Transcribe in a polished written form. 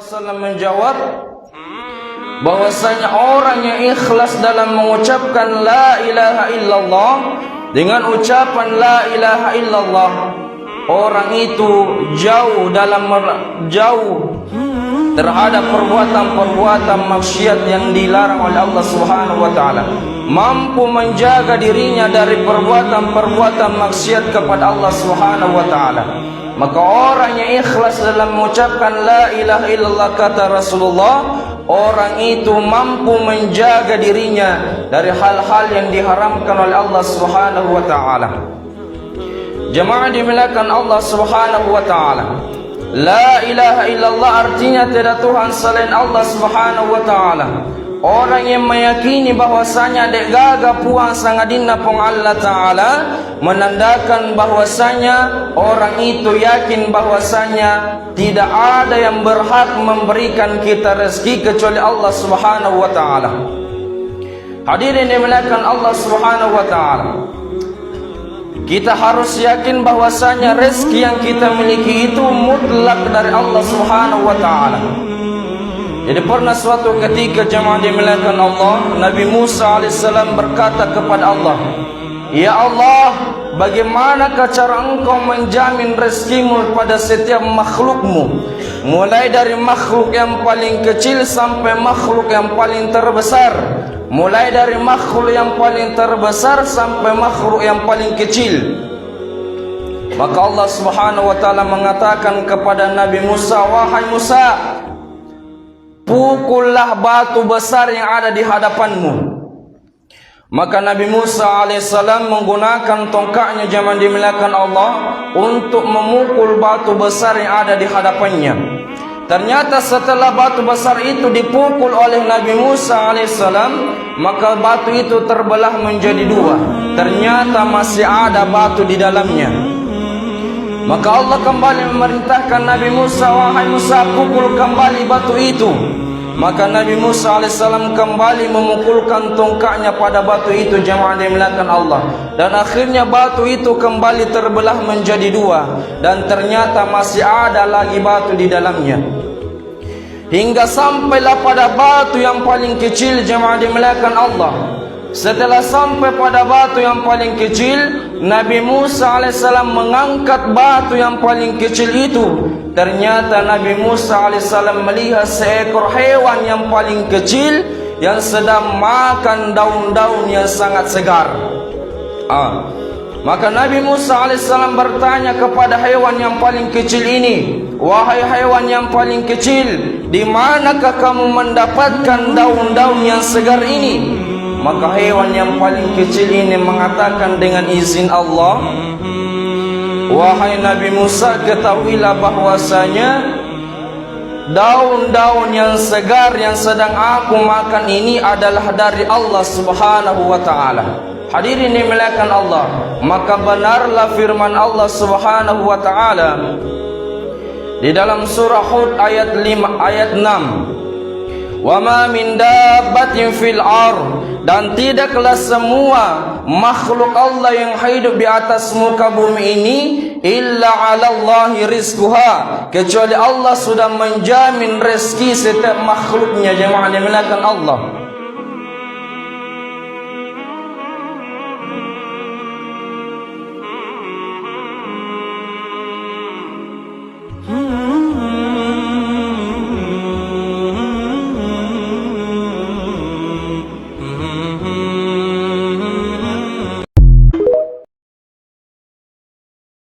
SAW menjawab bahwasanya orang yang ikhlas dalam mengucapkan la ilaha illallah dengan ucapan la ilaha illallah, orang itu jauh terhadap perbuatan-perbuatan maksiat yang dilarang oleh Allah Subhanahu wa taala, mampu menjaga dirinya dari perbuatan-perbuatan maksiat kepada Allah Subhanahu wa taala. Maka orang yang ikhlas dalam mengucapkan la ilaha illallah, kata Rasulullah, orang itu mampu menjaga dirinya dari hal-hal yang diharamkan oleh Allah Subhanahu wa taala. Jemaah dimuliakan Allah Subhanahu wa taala, la ilaha illallah artinya tidak Tuhan selain Allah Subhanahu wa taala. Orang yang meyakini bahwasanya dek gaga puang sangadina pong Allah taala, menandakan bahwasanya orang itu yakin bahwasanya tidak ada yang berhak memberikan kita rezeki kecuali Allah Subhanahu wa taala. Hadirin dimuliakan Allah Subhanahu wa taala, kita harus yakin bahwasanya rezeki yang kita miliki itu mutlak dari Allah Subhanahu wa taala. Jadi pernah suatu ketika jemaah dimuliakan Allah, Nabi Musa alaihissalam berkata kepada Allah, "Ya Allah, bagaimanakah cara engkau menjamin rezekimu pada setiap makhlukmu, mulai dari makhluk yang paling kecil sampai makhluk yang paling terbesar, mulai dari makhluk yang paling terbesar sampai makhluk yang paling kecil?" Maka Allah Subhanahu wa taala mengatakan kepada Nabi Musa, "Wahai Musa, pukullah batu besar yang ada di hadapanmu." Maka Nabi Musa alaihissalam menggunakan tongkatnya jemaah dimuliakan Allah untuk memukul batu besar yang ada di hadapannya. Ternyata setelah batu besar itu dipukul oleh Nabi Musa alaihissalam, maka batu itu terbelah menjadi dua. Ternyata masih ada batu di dalamnya. Maka Allah kembali memerintahkan Nabi Musa, "Wahai Musa, pukul kembali batu itu." Maka Nabi Musa alaihissalam kembali memukulkan tongkatnya pada batu itu jemaah dimuliakan Allah, dan akhirnya batu itu kembali terbelah menjadi dua, dan ternyata masih ada lagi batu di dalamnya. Hingga sampailah pada batu yang paling kecil jemaah dimuliakan Allah. Setelah sampai pada batu yang paling kecil, Nabi Musa alaihissalam mengangkat batu yang paling kecil itu. Ternyata Nabi Musa alaihissalam melihat seekor hewan yang paling kecil yang sedang makan daun-daun yang sangat segar. Maka Nabi Musa alaihissalam bertanya kepada hewan yang paling kecil ini, "Wahai hewan yang paling kecil, di manakah kamu mendapatkan daun-daun yang segar ini?" Maka hewan yang paling kecil ini mengatakan dengan izin Allah, "Wahai Nabi Musa, ketahuilah bahwasanya daun-daun yang segar yang sedang aku makan ini adalah dari Allah Subhanahu wa taala." Hadirin dimuliakan Allah, maka benarlah firman Allah Subhanahu wa taala di dalam surah Hud ayat 5 ayat 6, "Wa ma min dabbatin fil ardh," dan tidaklah semua makhluk Allah yang hidup di atas muka bumi ini, "illa 'alallahi rizquha," kecuali Allah sudah menjamin rezeki setiap makhluknya jemaah dimuliakan Allah.